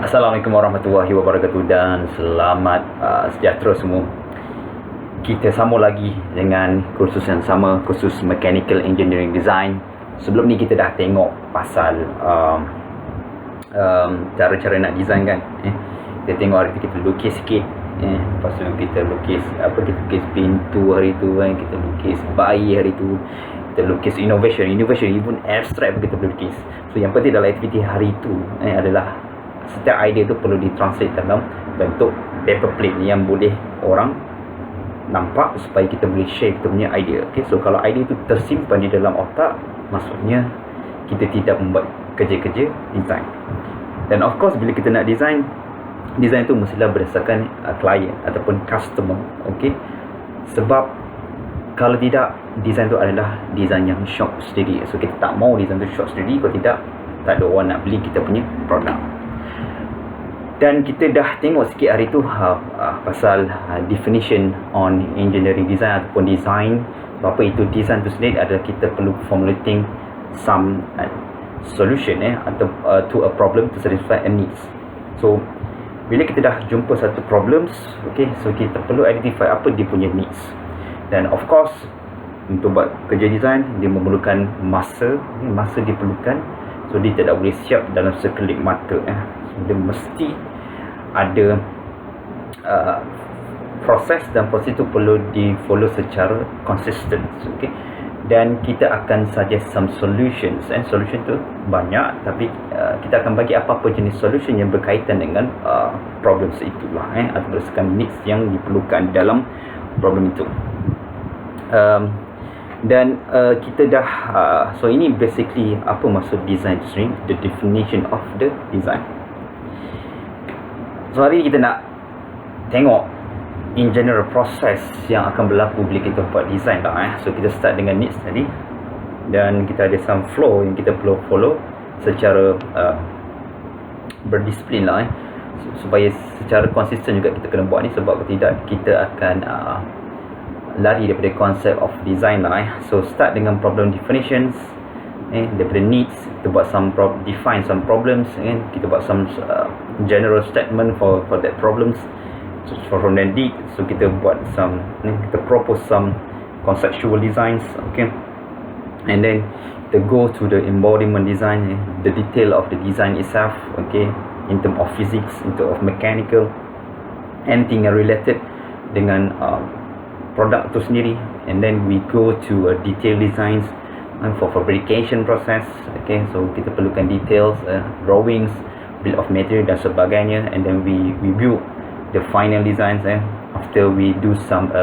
Assalamualaikum warahmatullahi wabarakatuh dan selamat sejahtera semua. Kita sambung lagi dengan kursus yang sama, kursus Mechanical Engineering Design. Sebelum ni kita dah tengok pasal cara-cara nak design kan. Kita tengok hari tu kita lukis sikit. Lepas tu kita lukis kita lukis pintu hari tu kan, kita lukis bayi hari tu, kita lukis innovation even abstract pun kita boleh lukis. So yang penting dalam aktiviti hari tu adalah setiap idea tu perlu ditranslate dalam bentuk paper plate yang boleh orang nampak supaya kita boleh share kita punya idea. Okay, so kalau idea tu tersimpan di dalam otak, maksudnya kita tidak membuat kerja-kerja design. Dan of course bila kita nak design tu mestilah berdasarkan client ataupun customer. Okay, sebab kalau tidak, design tu adalah design yang short sendiri. So kita tak mau design tu short sendiri, kalau tidak tak ada orang nak beli kita punya produk. Dan kita dah tengok sikit hari tu pasal definition on engineering design ataupun design. Apa itu design tu sendiri adalah kita perlu formulating some solution atau to a problem to satisfy a needs. So bila kita dah jumpa satu problems, okay, so kita perlu identify apa dia punya needs. Dan of course untuk buat kerja design dia memerlukan masa diperlukan. So dia tidak boleh siap dalam sekelip mata. So, dia mesti ada proses, dan proses itu perlu di follow secara consistent. Okay, dan kita akan suggest some solutions. Solution tu banyak, tapi kita akan bagi apa-apa jenis solution yang berkaitan dengan problems itulah, atau berdasarkan needs yang diperlukan dalam problem itu. Dan kita dah so ini basically apa maksud design tu sendiri, the definition of the design. So hari ni kita nak tengok in general proses yang akan berlaku bila kita buat design lah. So kita start dengan needs tadi, dan kita ada some flow yang kita perlu follow secara berdisiplin lah, supaya secara konsisten juga kita kena buat ni. Sebab tidak kita akan lari daripada konsep of design lah. So start dengan problem definitions, daripada needs kita buat define some problems, kita buat some general statement for that problems. So from that need, so kita buat some kita propose some conceptual designs, okay, and then kita go to the embodiment design, the detail of the design itself, okay, in term of physics, in term of mechanical, anything yang related dengan produk tu sendiri. And then we go to detail designs for fabrication process. Okay, so kita perlukan details, drawings, bill of material dan sebagainya. And then we build the final designs after we do some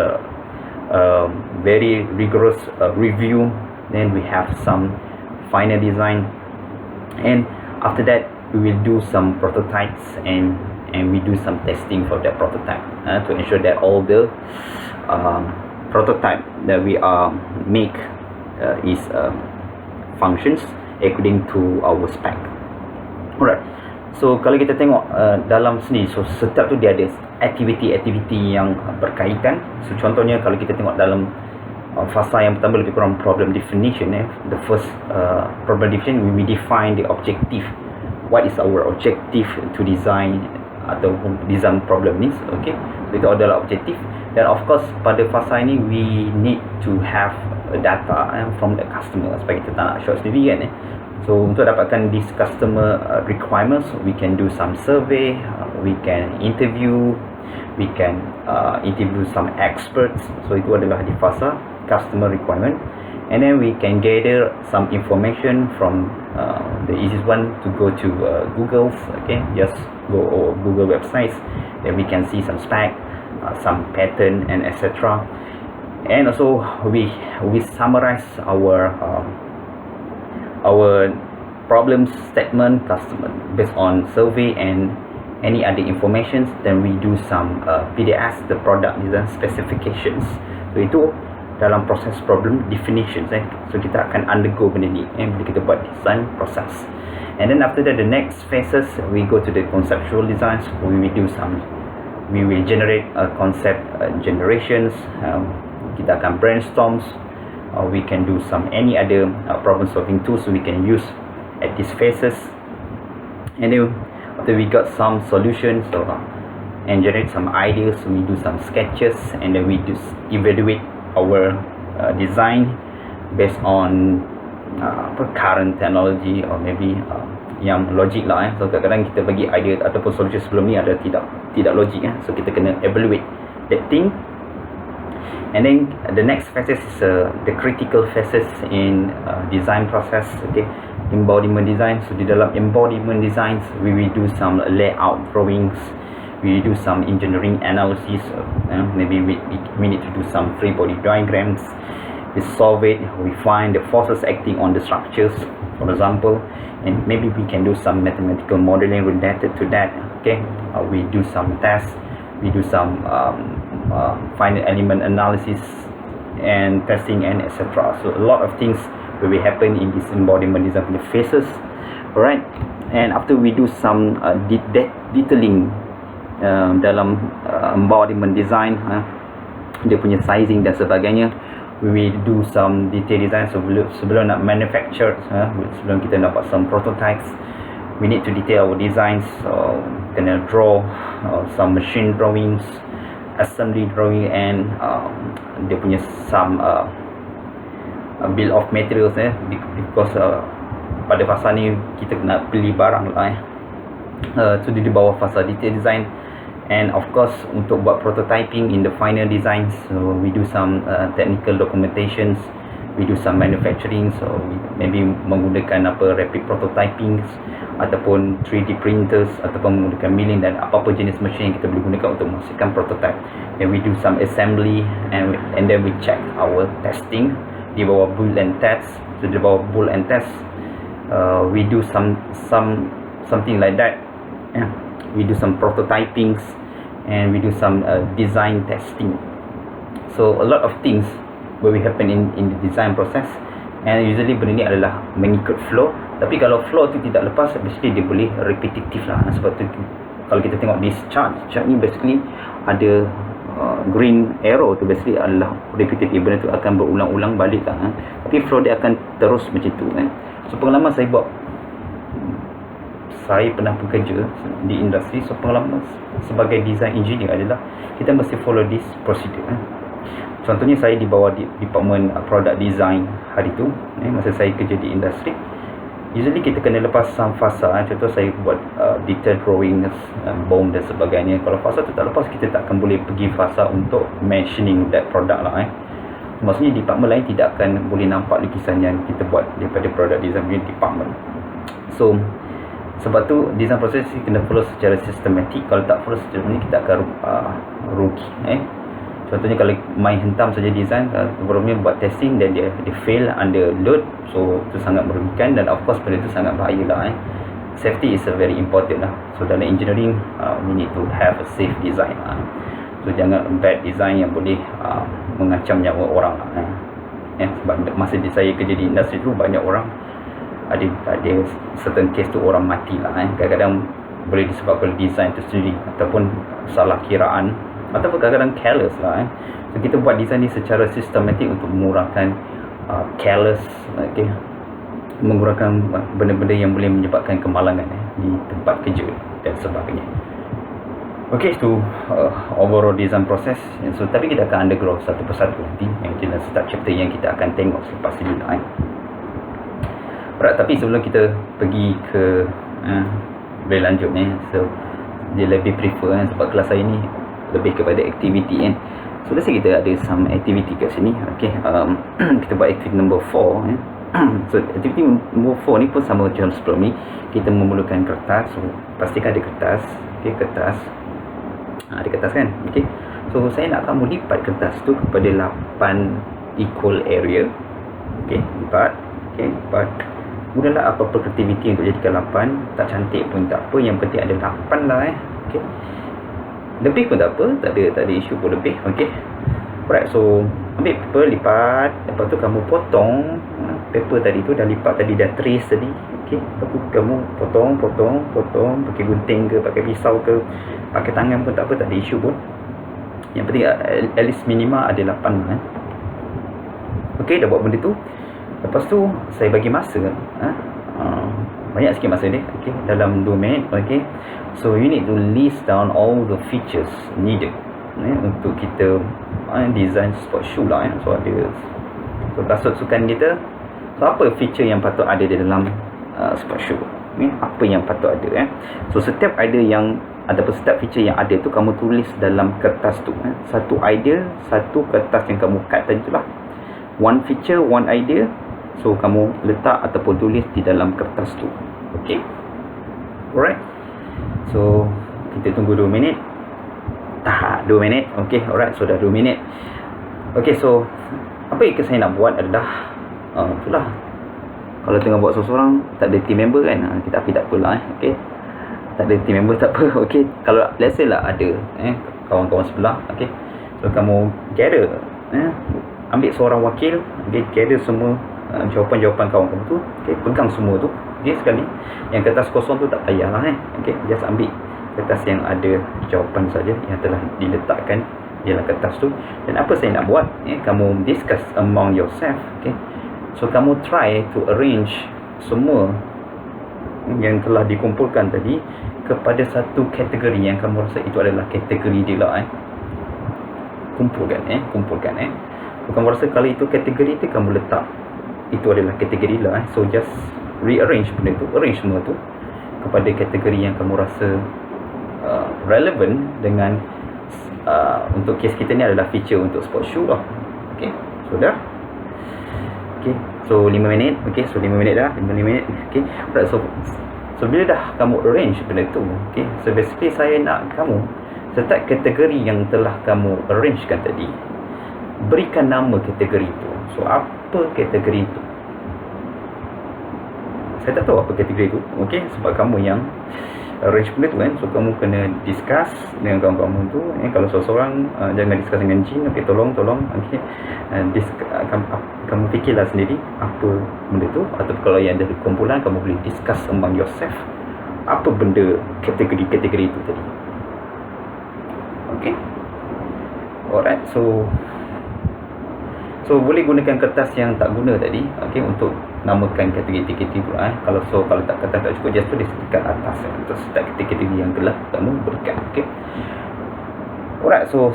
very rigorous review. Then we have some final design, and after that we will do some prototypes, and we do some testing for that prototype to ensure that all the prototype that we make is functions according to our spec. Alright, so kalau kita tengok dalam sini, so setiap tu dia ada aktiviti-aktiviti yang berkaitan. So contohnya kalau kita tengok dalam fasa yang pertama lebih kurang problem definition. The first problem definition, we define the objective. What is our objective to design atau design problem ni? Okay, so itu adalah objektif. Dan of course pada fasa ini we need to have data from the customer, supaya kita tak nak short sendiri kan. So untuk dapatkan this customer requirements, we can do some survey, we can interview some experts. So itu adalah di fasa customer requirement. And then we can gather some information from the easiest one to go to Google. Okay, just go Google websites, then we can see some spec, some pattern, and etc. And also we summarize our problem statement customer based on survey and any other informations. Then we do some PDS, the product design specifications. So itu dalam proses problem definitions. So kita akan undergo benda ni bila kita buat design process. And then after that, the next phases, we go to the conceptual designs. We will generate concept generations. Kita akan brainstorms. We can do some any other problem solving tools we can use at these phases. And then after we got some solutions, so and generate some ideas, so we do some sketches, and then we just evaluate our design based on current technology, or maybe yang logik lah. So kadang-kadang kita bagi idea ataupun solution sebelum ni ada tidak logik, so kita kena evaluate that thing. And then the next phases is the critical phases in design process. Okay, embodiment design. So di dalam embodiment designs, we will do some layout drawings, we do some engineering analysis, maybe we need to do some free body diagrams, we solve it, we find the forces acting on the structures, for example, and maybe we can do some mathematical modeling related to that. Okay, we do some tests, we do some final element analysis and testing, and etc. So a lot of things will happen in this embodiment design phases. Alright, and after we do some detailing dalam embodiment design, dia punya sizing dan sebagainya, we will do some detail design. So sebelum nak manufacture, sebelum kita dapat some prototypes, we need to detail our designs. So kena draw some machine drawings, assembly drawing, and dia punya some bill of materials, because pada fasa ni kita kena beli barang lah, so di bawah fasa detail design. And of course, untuk buat prototyping in the final designs, so we do some technical documentations, we do some manufacturing, so we maybe menggunakan rapid prototyping ataupun 3D printers, ataupun menggunakan milling dan apa-apa jenis mesin yang kita boleh gunakan untuk menghasilkan prototype. And we do some assembly, and then we check our testing di bawah build and test. So di bawah build and test, we do something like that. We do some prototypings, and we do some design testing. So a lot of things will happen in the design process, and usually benda ni adalah mengikut flow. Tapi kalau flow tu tidak lepas, basically dia boleh repetitive lah. Sebab tu kalau kita tengok this chart ni basically ada green arrow tu basically adalah repetitive, benda tu akan berulang-ulang balik lah. Tapi flow dia akan terus macam tu. So pengalaman saya buat, saya pernah bekerja di industri, so pengalaman sebagai design engineer adalah kita mesti follow this procedure. Contohnya saya di bawah department product design hari tu, masa saya kerja di industri, usually kita kena lepas some fasa. Contoh saya buat detail drawing, BOM dan sebagainya. Kalau fasa tu tak lepas, kita tak akan boleh pergi fasa untuk mentioning that product lah. Maksudnya department lain tidak akan boleh nampak lukisan yang kita buat daripada product design department. So sebab tu design proses kena follow secara sistematik. Kalau tak follow secara ni, kita akan rugi. Contohnya kalau main hentam saja design, sebelumnya buat testing dan dia fail under load, so itu sangat merugikan, dan of course benda itu sangat bahaya lah. Safety is very important lah. So dalam engineering, we need to have a safe design lah. So jangan bad design yang boleh mengancam nyawa orang lah. Sebab masa saya kerja di industri tu, banyak orang ada certain case tu orang mati lah. Kadang-kadang boleh disebabkan design tu sendiri, ataupun salah kiraan, ataupun kadang-kadang careless lah. So kita buat design ni secara sistematik untuk mengurangkan careless, mengurangkan benda-benda yang boleh menyebabkan kemalangan di tempat kerja dan sebagainya. Okay, so overall design process. So tapi kita akan undergo satu persatu nanti, yang dalam setiap chapter yang kita akan tengok selepas ini lah. Alright, tapi sebelum kita pergi ke boleh lanjut ni, so dia lebih prefer sebab kelas saya ni lebih kepada aktiviti So let's say kita ada some activity kat sini. Okay, kita buat activity number 4. So activity number 4 ni pun sama macam sebelum ni. Kita memerlukan kertas. So pastikan ada kertas. Okay, kertas ada kertas kan. Okay, so saya nak kamu lipat kertas tu kepada 8 equal area. Okay, lipat. Okay, lipat. Mudahlah apa-apa aktiviti untuk jadikan 8. Tak cantik pun tak apa, yang penting ada 8 lah. Okay, lebih pun tak apa, tak ada isu pun lebih. Okay, alright, so ambil paper, lipat. Lepas tu kamu potong paper tadi tu, dah lipat tadi, dah trace tadi. Okay, lepas tu kamu potong pakai gunting ke, pakai pisau ke, pakai tangan pun tak apa, tak ada isu pun. Yang penting at least minima ada 8. Okay, dah buat benda tu. Lepas tu saya bagi masa banyak sikit masa dia, okay, dalam 2 minit. Okay, so you need to list down all the features needed untuk kita design sport shoe lah. So ada kasut sukan kita, so apa feature yang patut ada di dalam sport shoe, apa yang patut ada. So setiap idea yang ataupun setiap feature yang ada tu kamu tulis dalam kertas tu. Satu idea, satu kertas yang kamu cut tadi tu lah, one feature, one idea. So kamu letak ataupun tulis di dalam kertas tu. Okay, alright. So kita tunggu 2 minit. 2 minit. Okay, alright. So dah 2 minit. Okay, so apa yang saya nak buat adalah itulah, kalau tengah buat seorang-seorang, tak ada team member kan, tapi tak apalah. Okay, tak ada team member tak apa. Okay, kalau let's say lah ada kawan-kawan sebelah. Okay, so kamu gather, ambil seorang wakil, okay, gather semua jawapan-jawapan kawan kamu tu. Okay, pegang semua tu. Okay, sekali yang kertas kosong tu tak payahlah. Okay, just ambil kertas yang ada jawapan saja yang telah diletakkan di dalam kertas tu. Dan apa saya nak buat, kamu discuss among yourself. Okay, so kamu try to arrange semua yang telah dikumpulkan tadi kepada satu kategori yang kamu rasa itu adalah kategori dia lah. Kumpulkan. Kamu rasa kalau itu kategori tu, kamu letak itu adalah kategori lah. So just rearrange benda tu, arrange semua tu kepada kategori yang kamu rasa relevant dengan untuk kes kita ni adalah feature untuk sport shoe lah. Okay, so dah. Okay, so 5 minit. Okay, so 5 minit dah, 5 minit. Okay, right, so bila dah kamu arrange benda tu, okay, so basically saya nak kamu setiap kategori yang telah kamu arrangekan tadi, berikan nama kategori itu. So apa kategori itu? Saya tak tahu apa kategori itu. Okay, sebab kamu yang arrange benda tu kan. So kamu kena discuss dengan kawan-kawan tu. Kalau seorang-seorang, jangan discuss dengan jin. Okay, tolong. Okay, kamu fikirlah sendiri apa benda tu. Atau kalau yang ada kumpulan, kamu boleh discuss among yourself apa benda kategori-kategori itu tadi. Okay, alright. So boleh gunakan kertas yang tak guna tadi, okay, untuk namakan kategori-kategori tu. Kalau tak kertas tak cukup, just tulis dekat atas untuk setiap kategori yang telah kamu berikan. Okay, alright. So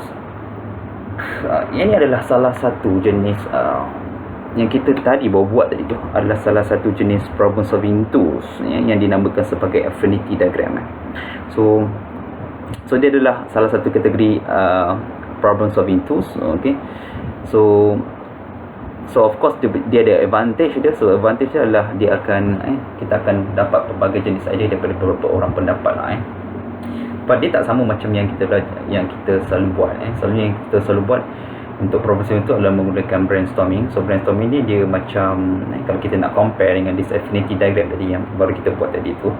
ini adalah salah satu jenis yang kita tadi baru buat tadi tu, adalah salah satu jenis problem solving tools yang dinamakan sebagai affinity diagram. So dia adalah salah satu kategori problem solving tools. Okay, so of course dia ada advantage dia. So advantage dia adalah dia akan kita akan dapat pelbagai jenis idea daripada beberapa orang pendapat lah. But dia tak sama macam yang kita selalu buat. Selalunya yang kita selalu buat untuk problem itu adalah menggunakan brainstorming. So brainstorming ni dia macam kalau kita nak compare dengan this affinity diagram tadi yang baru kita buat tadi tu,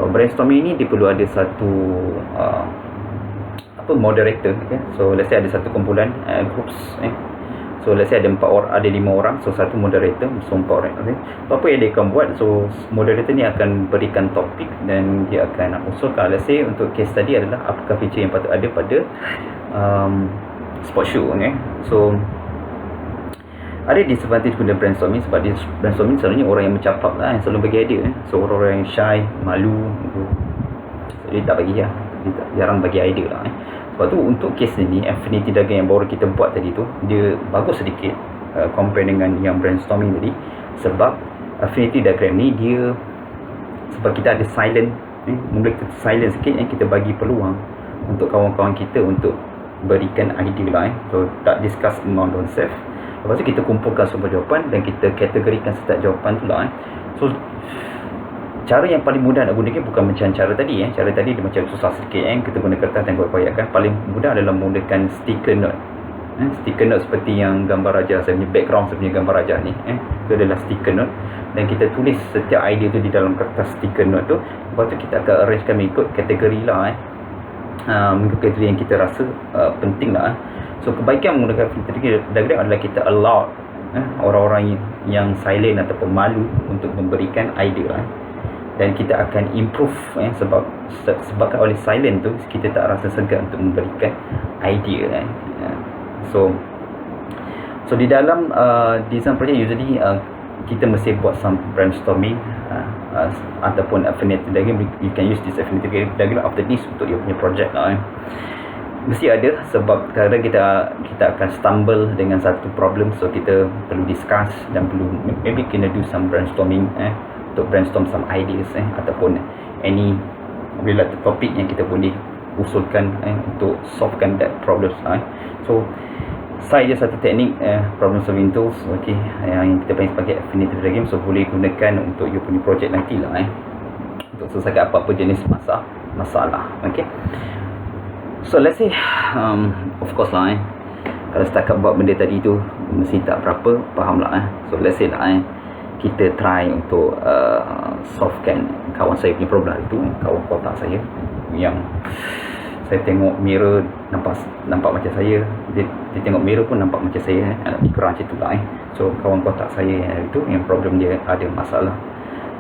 brainstorming ni dia perlu ada satu moderator. Okay? So let's say ada satu kumpulan groups. So let's say ada 5 orang, so satu moderator, so 4 orang. Okay? So apa yang dia akan buat, so moderator ni akan berikan topik dan dia akan usulkan. Let's say untuk case tadi adalah apakah feature yang patut ada pada sport shoe. Okay? So ada disadvantage guna brainstorming, sebab brainstorming selalunya orang yang mencapai lah, yang selalu bagi idea. So orang-orang yang shy, malu, so dia tak bagi lah, dia jarang bagi idea lah. Sebab tu untuk case ni, affinity diagram yang baru kita buat tadi tu, dia bagus sedikit compare dengan yang brainstorming tadi. Sebab affinity diagram ni dia, sebab kita ada silent, mula kita silent sikit, kita bagi peluang untuk kawan-kawan kita untuk berikan idea lah. So tak discuss among themselves. Lepas tu kita kumpulkan semua jawapan dan kita kategorikan setiap jawapan tu lah. So cara yang paling mudah nak gunakan bukan macam cara tadi. Cara tadi dia macam susah sikit. Kita guna kertas dan koyak-koyakkan. Paling mudah adalah menggunakan sticker note. Sticker note seperti yang gambar raja, saya punya background saya punya gambar raja ni. Itu adalah sticker note. Dan kita tulis setiap idea tu di dalam kertas sticker note tu. Lepas tu kita akan arrangekan mengikut kategori lah. Mengikut kategori yang kita rasa penting lah. So kebaikan menggunakan affinity diagram adalah kita allow orang-orang yang silent ataupun malu untuk memberikan idea lah. Dan kita akan improve sebabkan oleh silent tu kita tak rasa segan untuk memberikan idea. So di dalam design project usually kita mesti buat some brainstorming ataupun affiliated diagram. You can use this affiliated diagram after this untuk you punya project lah. Mesti ada, sebab kadang kita akan stumble dengan satu problem, so kita perlu discuss dan perlu maybe kena do some brainstorming untuk brainstorm some ideas ataupun any related topik yang kita boleh usulkan untuk solvekan that problems lah. So saya je satu teknik problem solving tools, okay, yang kita panggil sebagai affiliated diagram. So boleh gunakan untuk you punya project nanti lah untuk selesaikan apa-apa jenis masalah, okay. So let's say of course lah kalau setakat buat benda tadi tu mesti tak berapa faham lah So let's say lah kita try untuk solvekan kawan saya punya problem itu, kawan kotak saya yang saya tengok mirror nampak macam saya, dia tengok mirror pun nampak macam saya, lebih kurang macam tu lah So kawan kotak saya itu yang problem dia ada masalah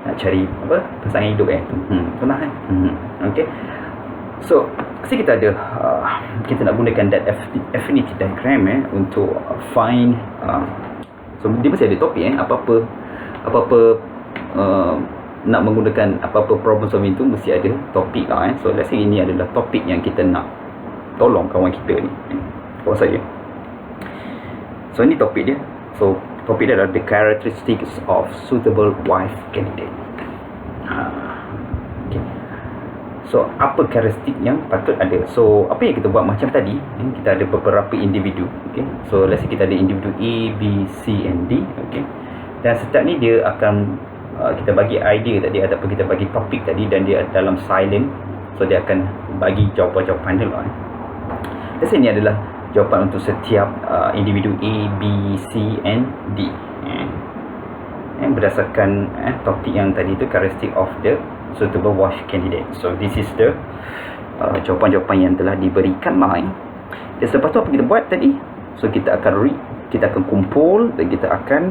nak cari apa pasangan hidup itulah okay. So kita ada kita nak gunakan that affinity diagram untuk find so dia mesti ada topik apa-apa nak menggunakan apa-apa problem solving itu mesti ada topik lah So let's say ini adalah topik yang kita nak tolong kawan kita ni, kawan saya. So ini topik dia. So topik dia adalah the characteristics of suitable wife candidate. Okay. So apa karakteristik yang patut ada? So apa yang kita buat macam tadi, kita ada beberapa individu, okay. So let's say kita ada individu A, B, C and D, okay. Dan setiap ni dia akan kita bagi idea tadi ataupun kita bagi topik tadi dan dia dalam silent. So dia akan bagi jawapan-jawapan dia lah. Let's say ni adalah jawapan untuk setiap individu A, B, C and D. Berdasarkan topik yang tadi tu, characteristic of the suitable wife candidate. So this is the jawapan-jawapan yang telah diberikan lah. Dan selepas tu apa kita buat tadi? So kita akan kumpul dan kita akan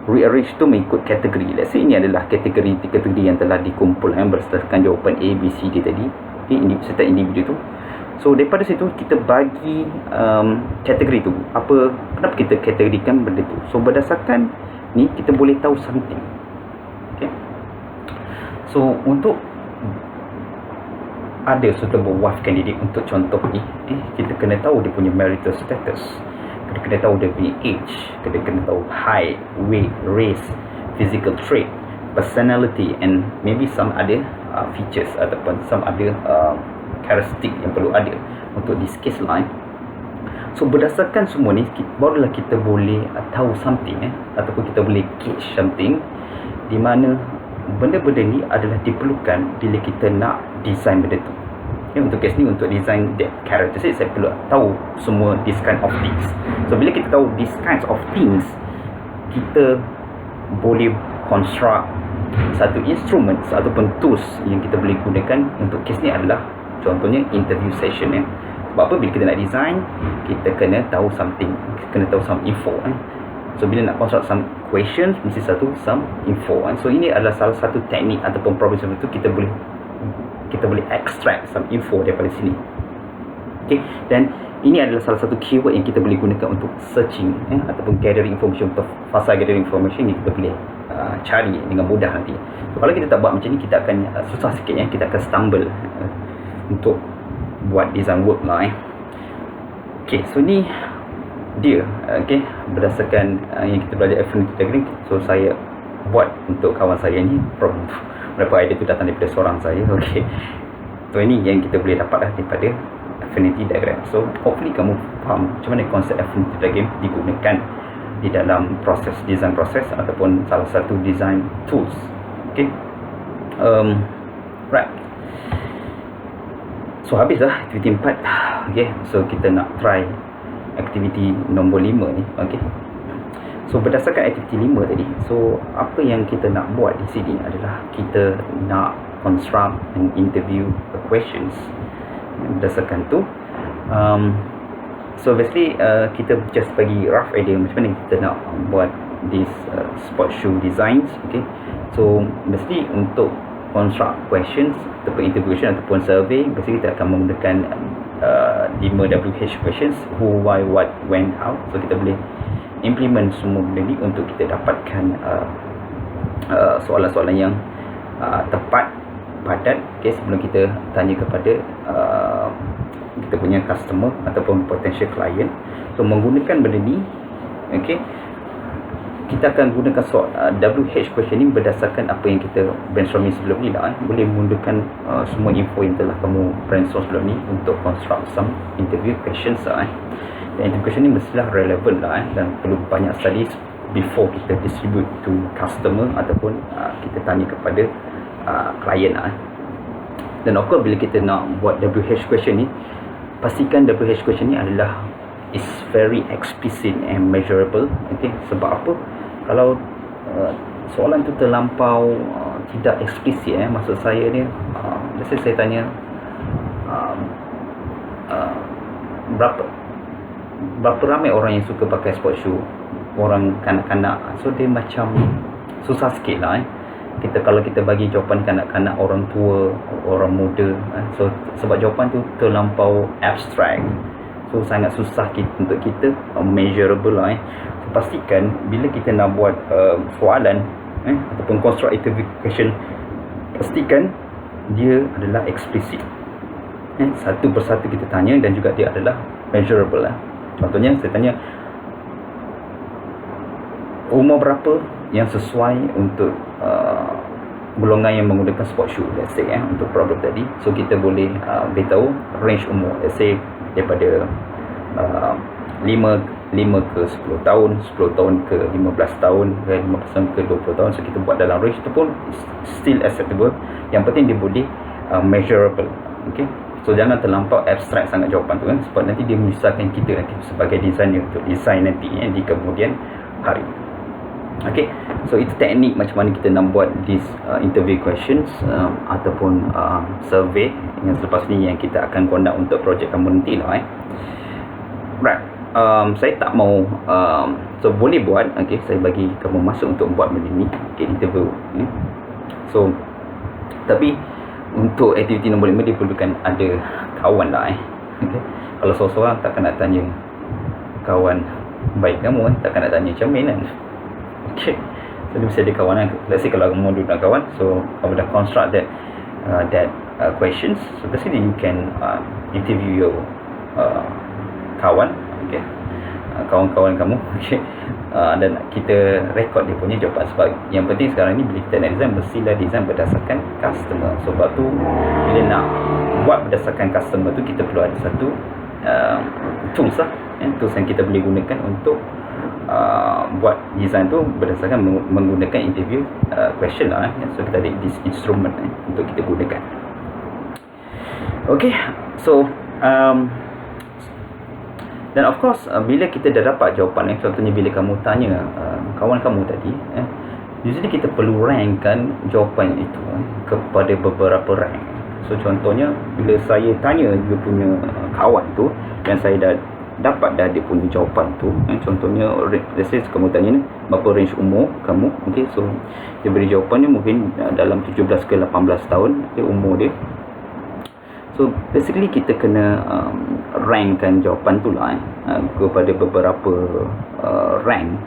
rearrange tu mengikut kategori. Let's say ini adalah kategori yang telah dikumpul berdasarkan jawapan A, B, C, D tadi, okay, setiap individu tu. So daripada situ kita bagi kategori tu kenapa kita kategorikan benda tu. So berdasarkan ni kita boleh tahu something, okay. So untuk ada suitable wife candidate, untuk contoh ni kita kena tahu dia punya marital status, kena tahu dia punya age, kena tahu height, weight, race, physical trait, personality and maybe some other features ataupun some other characteristic yang perlu ada untuk this case line. So berdasarkan semua ni barulah kita boleh tahu something ataupun kita boleh gauge something di mana benda-benda ni adalah diperlukan bila kita nak design benda tu. Untuk case ni, untuk design that characteristic, saya perlu tahu semua this kind of things. So bila kita tahu this kinds of things, kita boleh construct satu instrument ataupun tools yang kita boleh gunakan untuk case ni adalah contohnya interview session Sebab apa? Bila kita nak design, kita kena tahu something, kena tahu some info So bila nak construct some questions, mesti some info So ini adalah salah satu teknik ataupun problem solving itu, kita boleh extract some info daripada sini, okay. Dan ini adalah salah satu keyword yang kita boleh gunakan untuk searching ataupun gathering information, untuk fasa gathering information ni kita boleh cari dengan mudah nanti. So kalau kita tak buat macam ni, kita akan susah sikit kita akan stumble untuk buat design work lah okay. So ni dia, okay, berdasarkan yang kita belajar affinity diagram. So saya buat untuk kawan saya ni problem tu, berapa idea tu datang daripada seorang saya, okay. So ini yang kita boleh dapat daripada affinity diagram. So hopefully kamu faham macam mana konsep affinity diagram digunakan di dalam proses design proses ataupun salah satu design tools, okay. Right. So habislah aktiviti 4, okay. So kita nak try aktiviti nombor 5 ni, okay. So berdasarkan aktiviti 5 tadi, so apa yang kita nak buat di sini adalah kita nak construct and interview the questions. Berdasarkan tu so basically kita just bagi rough idea macam mana kita nak buat this sport shoe designs, okay. So basically untuk construct questions ataupun interview question ataupun survey, basically kita akan menggunakan 5WH questions: who, why, what, when, how. So kita boleh implement semua benda ni untuk kita dapatkan soalan-soalan yang tepat, padat, okay, sebelum kita tanya kepada kita punya customer ataupun potential client. So menggunakan benda ni, okay, kita akan gunakan WH question ni berdasarkan apa yang kita brainstorming sebelum ni lah. Boleh menggunakan semua info yang telah kamu brainstorm sebelum ni untuk construct some interview questions lah. Dan interview question ni mestilah relevant lah, dan perlu banyak studies before kita distribute to customer ataupun kita tanya kepada klien lah. Dan of course bila kita nak buat WH question ni, pastikan WH question ni adalah is very explicit and measurable. Okay, sebab apa? Kalau soalan tu terlampau tidak eksplisit, maksud saya ni, let's say saya tanya berapa ramai orang yang suka pakai sport shoe, orang kanak-kanak, so dia macam susah sikit lah. Kalau kita bagi jawapan kanak-kanak, orang tua, orang muda, so sebab jawapan tu terlampau abstract, so sangat susah untuk kita measurable lah. So, pastikan bila kita nak buat soalan ataupun construct interview question, pastikan dia adalah eksplisit, satu persatu kita tanya, dan juga dia adalah measurable lah. Contohnya saya tanya umur berapa yang sesuai untuk golongan yang menggunakan sport shoe, let's say untuk problem tadi. So kita boleh beritahu range umur, let's say daripada 5 ke 10 tahun, 10 tahun ke 15 tahun, 15 tahun ke 20 tahun. So kita buat dalam range tu pun still acceptable. Yang penting dia boleh measurable. Okay, so jangan terlampau abstract sangat jawapan tu, sebab nanti dia menyusahkan kita nanti sebagai designer untuk design nanti di kemudian hari. Okay, so itu teknik macam mana kita nak buat this interview questions ataupun survey yang selepas ni yang kita akan conduct untuk projek kamu nanti lah. Right, saya tak mau so boleh buat, okay, saya bagi kamu masuk untuk buat benda ni, okay, interview. So tapi untuk aktiviti nombor 5 dia perlukan ada kawan lah. Okay, kalau seorang-seorang takkan nak tanya kawan baik kamu, takkan nak tanya macam mana kan. Okay, so dia mesti ada kawan kan. Let's say kalau kamu duduk dengan kawan, so kamu dah construct that questions, so basically you can interview your kawan, okay, kawan-kawan kamu, okay, dan kita record dia punya jawapan. Sebab yang penting sekarang ni bila kita nak design, mestilah design berdasarkan customer. Sebab tu bila nak buat berdasarkan customer tu, kita perlu ada satu tools lah, tools yang kita boleh gunakan untuk buat design tu berdasarkan menggunakan interview question lah. So kita ada this instrument untuk kita gunakan. Okay, so dan of course bila kita dah dapat jawapan, contohnya bila kamu tanya kawan kamu tadi, usually kita perlu rankkan jawapan itu kepada beberapa rank. So contohnya bila saya tanya dia punya kawan tu, dan saya dah dapat dah dia punya jawapan tu, contohnya let's say kamu tanya ni berapa range umur kamu, okay, so dia beri jawapannya mungkin dalam 17 ke 18 tahun, okay, umur dia. So basically kita kena rankkan jawapan tu lah kepada beberapa rank.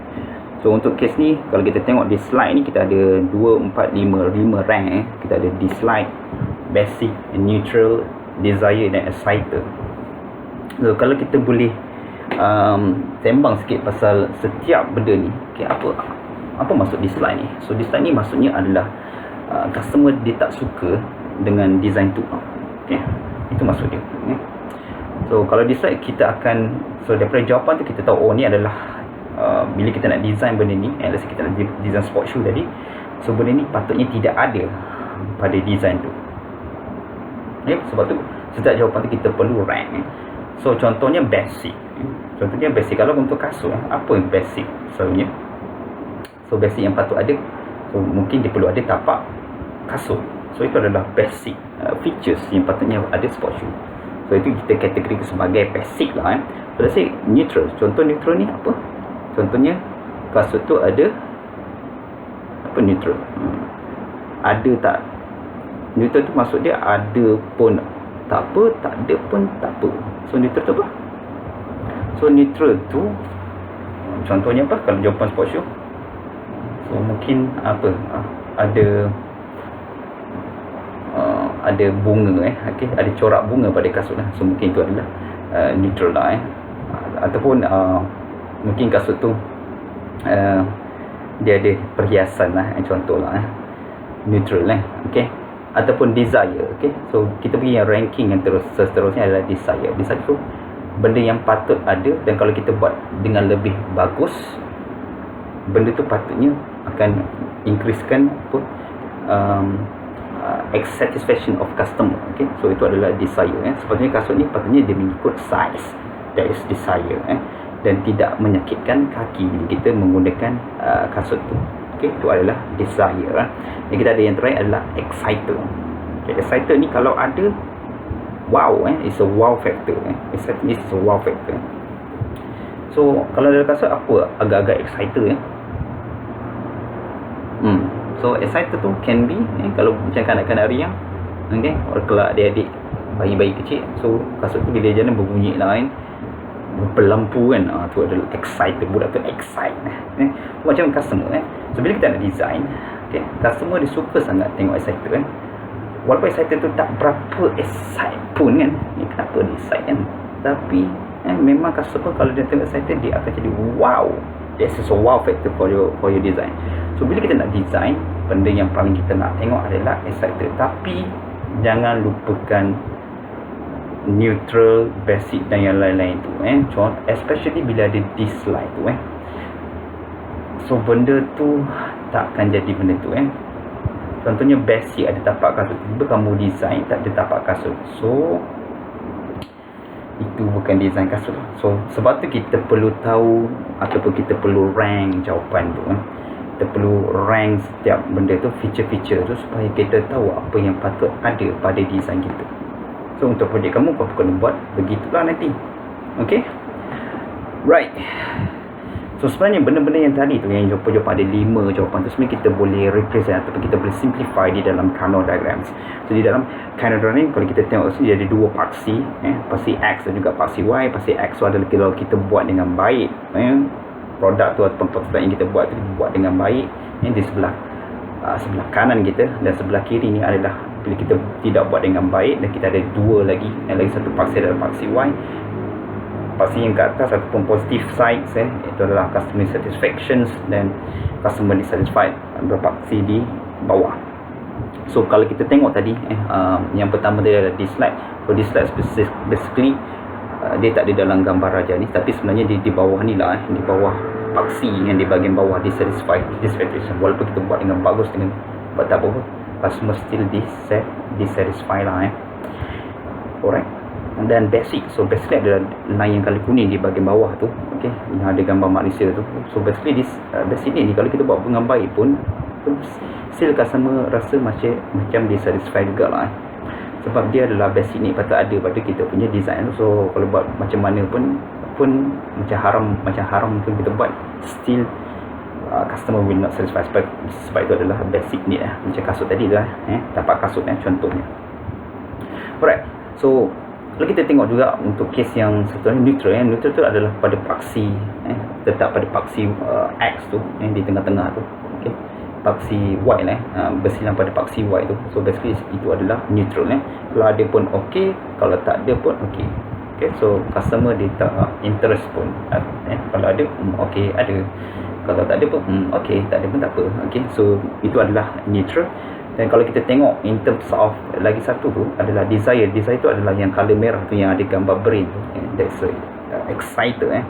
So untuk case ni, kalau kita tengok di slide ni, kita ada 2, 4, 5 rank. Kita ada dislike, basic, neutral, desire dan excited. So kalau kita boleh sembang sikit pasal setiap benda ni, okay, apa maksud dislike ni? So dislike ni maksudnya adalah customer dia tak suka dengan design tu. Okay, itu maksud dia. Okay. So kalau dislike, kita akan, so daripada jawapan tu kita tahu, oh ni adalah bila kita nak design benda ni, let's say kita nak design sport shoe tadi, so benda ni patutnya tidak ada pada design tu. Okay, sebab tu setiap jawapan tu kita perlu rank. So contohnya basic. Contohnya basic, kalau untuk kasut, apa yang basic selalunya? So basic yang patut ada, so mungkin dia perlu ada tapak kasut. So itu adalah basic features yang patutnya ada sport shoe. So itu kita kategori sebagai basic lah. So let's say neutral. Contoh neutral ni apa? Contohnya kasut tu ada apa neutral? Ada tak? Neutral tu maksud dia ada pun tak apa, tak ada pun tak apa. So neutral tu apa? So neutral tu contohnya apa kalau jawapan sport shoe? So mungkin apa? Ada ada bunga okey, ada corak bunga pada kasut lah. So mungkin itu adalah neutral lah ataupun mungkin kasut tu dia ada perhiasan lah, contoh lah neutral okey, ataupun desire. okey, so kita pergi yang ranking yang seterusnya adalah desire. Desire tu benda yang patut ada, dan kalau kita buat dengan lebih bagus, benda tu patutnya akan increasekan apa satisfaction of customer. okey, so itu adalah desire. Sepatutnya kasut ni patutnya dia mengikut size, that is desire dan tidak menyakitkan kaki bila kita menggunakan kasut tu. okey, itu adalah desire. Yang kita ada yang terakhir adalah exciter. okay, exciter ni kalau ada, wow it's a wow factor. Exciter is a wow factor. So kalau dalam kasut apa agak-agak exciter so exciter tu can be kalau macam kanak-kanak riang, okey, kalau adik-adik bayi-bayi kecil, so kasut tu bila jalan berbunyi lain, berlampu kan, tu adalah excited, budak tu excite macam customer so bila kita nak design, okay, customer dia suka sangat tengok excited walaupun excited tu tak berapa excite pun kan, kenapa dia excite kan, tapi memang customer kalau dia tengok excited, dia akan jadi wow, this is a wow factor for your design. So bila kita nak design, benda yang paling kita nak tengok adalah excited, tapi jangan lupakan neutral, basic dan yang lain-lain tu contoh, especially bila ada dislike tu so benda tu tak akan jadi benda tu contohnya basic, ada tapak kasut, tiba kamu design tak ada tapak kasut, so itu bukan design kasut. So sebab tu kita perlu tahu ataupun kita perlu rank jawapan tu kita perlu rank setiap benda tu, feature-feature tu, supaya kita tahu apa yang patut ada pada design kita. So untuk projek kamu, kau kena buat begitulah nanti. Okay, right. So sebenarnya benda-benda yang tadi tu, yang jawapan-jawapan ada 5 jawapan tu, sebenarnya kita boleh represent ataupun kita boleh simplify di dalam Carnot diagrams. So di dalam Carnot diagram, kalau kita tengok sini ada 2 paksi, paksi X dan juga paksi Y. Paksi X tu adalah kalau kita buat dengan baik, produk tu ataupun prototype yang kita buat tu buat dengan baik, di sebelah kanan kita, dan sebelah kiri ni adalah bila kita tidak buat dengan baik, dan kita ada 2 lagi, yang lagi satu paksi adalah paksi Y. Paksi yang ke atas ataupun positive sides itu adalah customer satisfaction dan customer dissatisfied, berpaksi di bawah. So kalau kita tengok tadi yang pertama dia adalah dislike. So dislike basically dia tak ada dalam gambar raja ni, tapi sebenarnya di bawah ni lah, di bawah paksi yang di bahagian bawah, dissatisfaction. Walaupun kita buat dengan bagus, dengan buat tak apa, customer still dissatisfied lah alright. Dan basic, so basically adalah line yang kali kuning di bahagian bawah tu, okey, yang ada gambar manusia tu. So basically this basic ni kalau kita buat dengan baik pun still customer rasa macam dissatisfied juga lah sebab dia adalah basic ni patut ada pada kita punya design. So kalau buat macam mana pun macam haram pun kita buat, still customer will not satisfied sebab itu adalah basic ni macam kasut tadi tu tapak kasut contohnya. Alright, so kalau kita tengok juga untuk kes yang seterusnya neutral, neutral tu adalah pada paksi tetap pada paksi X tu di tengah-tengah tu, okey, paksi Y bersilang pada paksi Y tu. So basically itu adalah neutral kalau ada pun okey, kalau tak ada pun okey. Okay, so customer dia tak interest pun kalau ada okey, ada, kalau tak ada pun okey, tak ada pun tak apa. Okey, so itu adalah neutral. Dan kalau kita tengok in terms of lagi satu tu adalah desire. Desire tu adalah yang color merah tu, yang ada gambar brain tu, that's exciter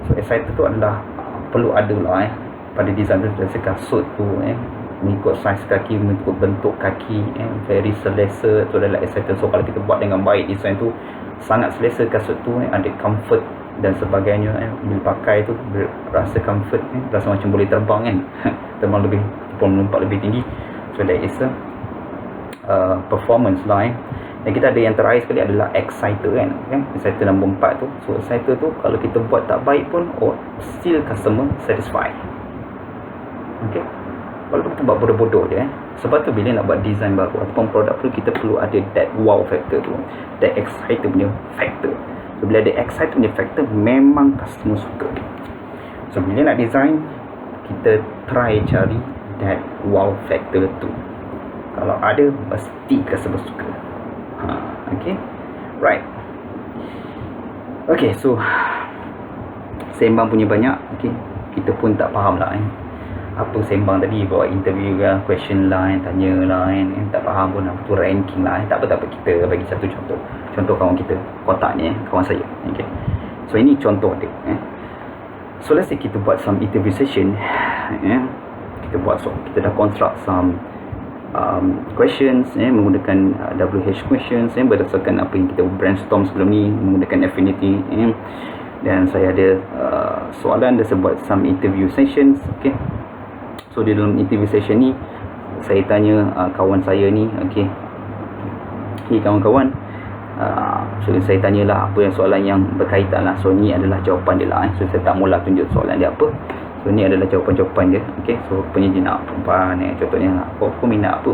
so exciter tu adalah perlu ada lah pada design tu. Dari kasut tu mengikut saiz kaki, mengikut bentuk kaki, very selesa, tu adalah exciter. So kalau kita buat dengan baik, design tu sangat selesa, kasut tu ada comfort dan sebagainya bila pakai tu rasa comfort, rasa macam boleh terbang terbang lebih ataupun melompat lebih tinggi. So that is a performance lah Dan kita ada yang terakhir sekali adalah exciter exciter nombor 4 tu. So exciter tu kalau kita buat tak baik pun still customer satisfied. Okay, walaupun kita buat bodoh-bodoh je sebab tu bila nak buat design baru ataupun produk tu, kita perlu ada that wow factor tu, that exciter punya factor. So bila ada exciter punya factor, memang customer suka. So bila nak design, kita try cari that wow factor tu. Kalau ada, mesti rasa bersuka. Okay, right. Okay, so sembang punya banyak. Okay, kita pun tak faham lah apa sembang tadi, bawa interview lah, question lah, tanya lah, tak faham pun apa tu ranking lah. Tak apa, kita bagi satu contoh kawan kita, kotak ni, kawan saya. Okay, so ini contoh dia. So let's say kita buat some interview session. Kita dah construct some questions menggunakan WH questions berdasarkan apa yang kita brainstorm sebelum ni menggunakan Affinity. Dan saya ada soalan, dah buat some interview sessions. Okay, so di dalam interview session ni saya tanya kawan saya ni, okay, kawan-kawan, so saya tanyalah apa yang soalan yang berkaitan lah. So ni adalah jawapan dia lah. So saya tak mula tunjuk soalan dia apa. So ni adalah jawapan-jawapan dia. Okay, so rupanya dia nak perempuan contohnya, kau minat apa,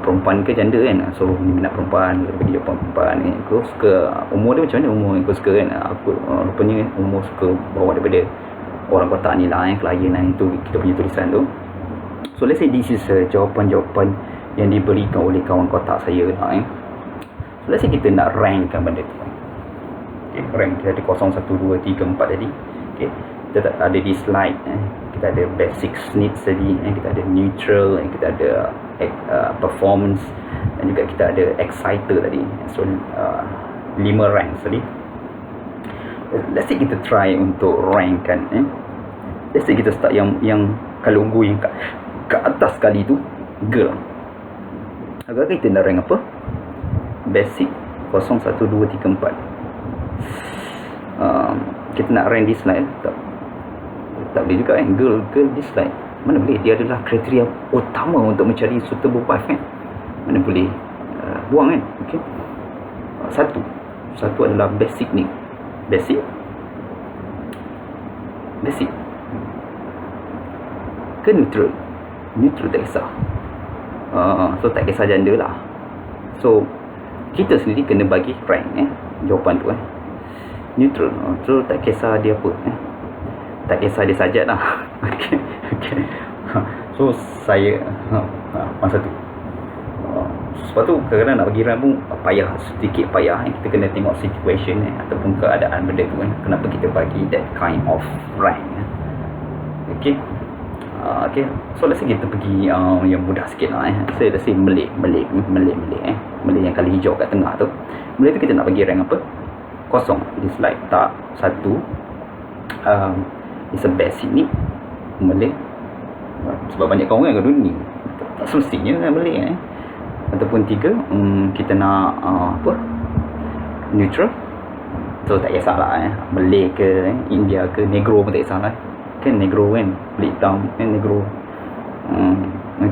perempuan ke janda kan. So dia minat perempuan, dia bagi jawapan perempuan ni. Kau suka umur dia macam mana, umur yang kau suka kan. Aku rupanya umur suka bawa daripada orang kotak ni lah, klien lah. Itu kita punya tulisan tu. So let's say this is jawapan-jawapan yang diberikan oleh kawan kotak saya lah. So let's say kita nak rankkan benda tu. Okay, rank kita ada 0, 1, 2, 3, 4 tadi. Okay, kita ada di slide. Kita ada basic needs tadi, kita ada neutral, kita ada performance, dan juga kita ada exciter tadi. So 5 ranks tadi. Let's say kita try untuk rank kan. Let's say kita start yang kalau logo yang kat atas sekali tu, girl. Agak-agak kita nak rank apa? Basic 0, 1, 2, 3, 4. Kita nak rank di slide tak boleh juga kan. Girl di slide mana boleh, dia adalah kriteria utama untuk mencari suitable wife kan. Mana boleh buang kan. Okay, satu adalah basic ni. Basic ke neutral tak kisah. So tak kisah janda lah. So kita sendiri kena bagi rank jawapan tu neutral. So tak kisah dia apa tak kisah dia sajat lah. Okay. So saya masa tu sebab tu kadang-kadang nak bagi rank pun sedikit payah. Kita kena tengok situation ataupun keadaan benda tu kenapa kita bagi that kind of rank. Okay. Okay, so let's say kita pergi yang mudah sikit lah. Let's say Malay yang kali hijau kat tengah tu. Malay tu kita nak bagi rank apa? 0 di slide. Tak, 1 is a basic ni Malay. Sebab banyak kawan kan kat dunia, tak semestinya kan Malay Ataupun 3 kita nak apa, neutral. So tak kisahlah Malay ke India ke Negro pun tak kisahlah kan. Negro kan, kulit hitam Negro.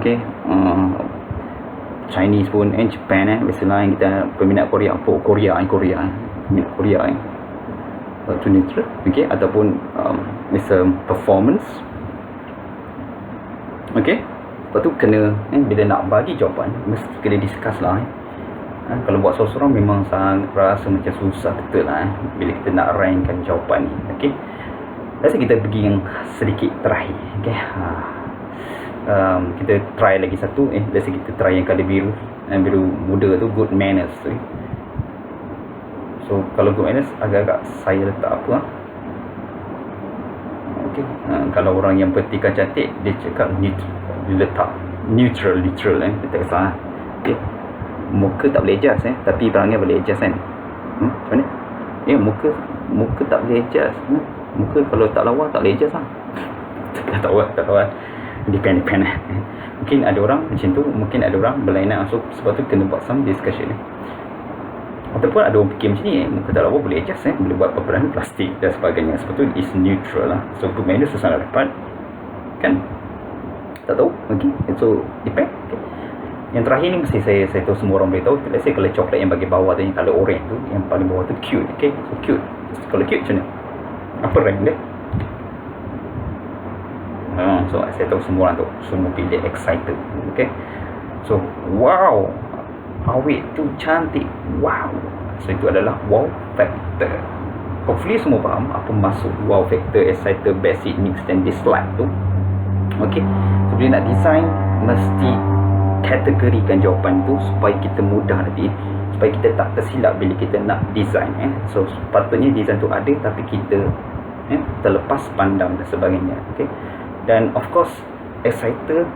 Okay, Chinese pun Japan biasalah yang kita peminat Korea, peminat Korea tu neutral. Okay, ataupun misal performance. Okay, lepas tu kena bila nak bagi jawapan mesti kena discuss lah kalau buat seorang-seorang memang sangat rasa macam susah betul lah bila kita nak rankkan jawapan ni. Okay, rasa kita pergi yang sedikit terakhir. Okay, kita try lagi satu. Let's say kita try yang colour biru, biru muda tu, good manners tu. So kalau good manners agak-agak saya letak apa okay. Kalau orang yang petikan cantik dia cakap neutral, dia letak neutral dia tak kisah. Okay, muka tak boleh adjust tapi perangai boleh adjust kan. Macam mana? Muka tak boleh adjust. Muka kalau tak lawa tak boleh adjust lah. tak tahu depend mungkin ada orang macam tu, mungkin ada orang berlainan. So sebab tu kena buat some discussion ataupun ada orang fikir macam ni muka tak lawa boleh adjust boleh buat peperangan plastik dan sebagainya. Sebab tu is neutral lah. So good manners susah nak dapat kan, tak tahu. Okay, so depend. Okay, yang terakhir ni mesti saya tahu semua orang boleh tahu. Let's say kalau coklat yang bahagian bawah tu, yang colour orange tu, yang paling bawah tu cute. Okay, so cute. Kalau cute macam mana, apa rank dia? So saya tahu semua orang tu semua pilih excited. Okay, so wow, awet tu cantik, wow. So itu adalah wow factor. Hopefully semua faham apa maksud wow factor, excited, basic, mix dan dislike tu. Okay, so bila nak design mesti kategorikan jawapan tu supaya kita mudah nanti, supaya kita tak tersilap bila kita nak design. So sepatutnya design tu ada, tapi kita terlepas pandang dan sebagainya. Okay. Dan of course exciter,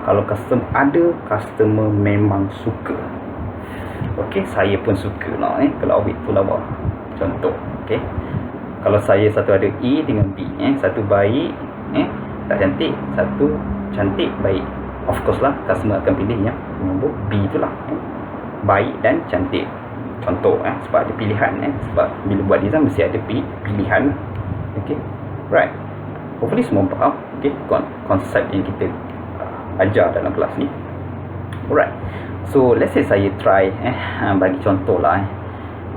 kalau customer ada, customer memang suka. Okay, saya pun suka lah kalau awit tu lawa. Contoh, okay, kalau saya satu ada A dengan B, satu baik, tak cantik, satu cantik baik, of course lah customer akan pilih yang nombor B tu lah, baik dan cantik. Contoh, sebab ada pilihan, sebab bila buat design mesti ada pilihan. Okay, right, hopefully semua faham, okay, konsep yang kita ajar dalam kelas ni. Alright, so let's say saya try bagi contoh lah.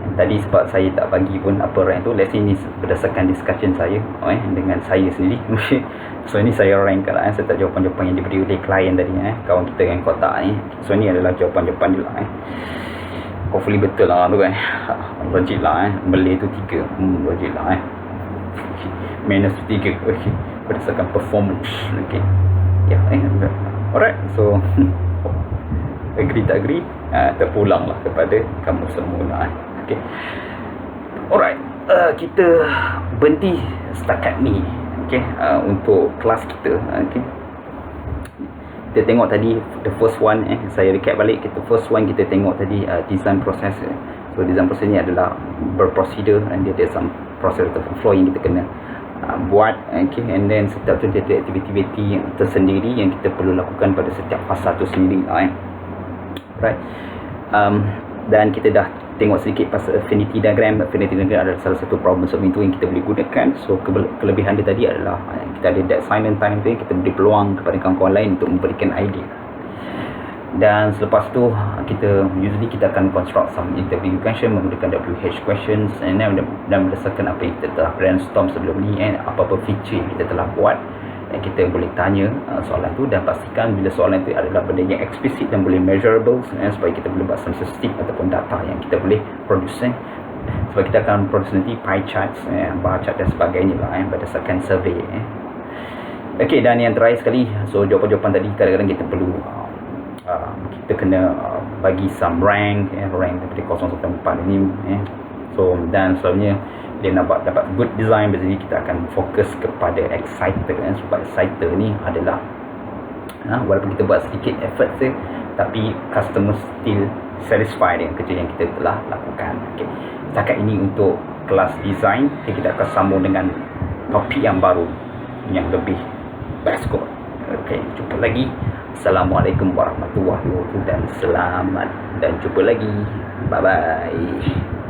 Tadi sebab saya tak bagi pun apa rank tu, let's say ni berdasarkan discussion saya dengan saya sendiri. So ini saya rank lah, serta jawapan-jawapan yang diberi oleh klien tadi, kawan kita yang kotak ni. So ni adalah jawapan-jawapan dia lah. Hopefully betul lah tu logik lah Malay tu 3, logik lah minus 3, okay, berdasarkan performance. Okay, ya, alright, so agree tak agree, terpulang lah kepada kamu semua lah. Okay, alright, kita berhenti setakat ni. Okay, untuk kelas kita. Okay, kita tengok tadi the first one, saya recap balik. First one kita tengok tadi design process. So design process ni adalah berprosedur, dan dia ada some process atau flow yang kita kena buat. Okay, and then setiap tu dia ada aktiviti-aktiviti yang tersendiri yang kita perlu lakukan pada setiap fasa tu sendiri. Right, dan kita dah tengok sedikit pasal affinity diagram. Affinity diagram adalah salah satu problem solving tu yang kita boleh gunakan. So kelebihan dia tadi adalah kita ada that silent time tu, kita beri peluang kepada kawan-kawan lain untuk memberikan idea. Dan selepas tu usually kita akan construct some interview question menggunakan WH questions, and dan berdasarkan apa yang kita telah brainstorm sebelum ni, apa-apa feature yang kita telah buat, kita boleh tanya soalan tu, dan pastikan bila soalan itu adalah benda yang eksplisit dan boleh measurable, supaya kita boleh buat some statistik ataupun data yang kita boleh produce. Sebab kita akan produce nanti pie charts, bar chart dan sebagainya lah, berdasarkan survey. Okay, dan yang terakhir sekali, so jawapan-jawapan tadi kadang-kadang kita perlu kita kena bagi some rank daripada 0 sampai 4 ni. So dan selalunya dia nak dapat good design, biasanya kita akan fokus kepada exciter. Sebab exciter ni adalah walaupun kita buat sedikit effort je, tapi customer still satisfied dengan kerja yang kita telah lakukan. Okay, setakat ini untuk kelas design. Okay, kita akan sambung dengan topik yang baru yang lebih best kot. Okay, jumpa lagi. Assalamualaikum warahmatullahi wabarakatuh, dan selamat, dan jumpa lagi. Bye bye.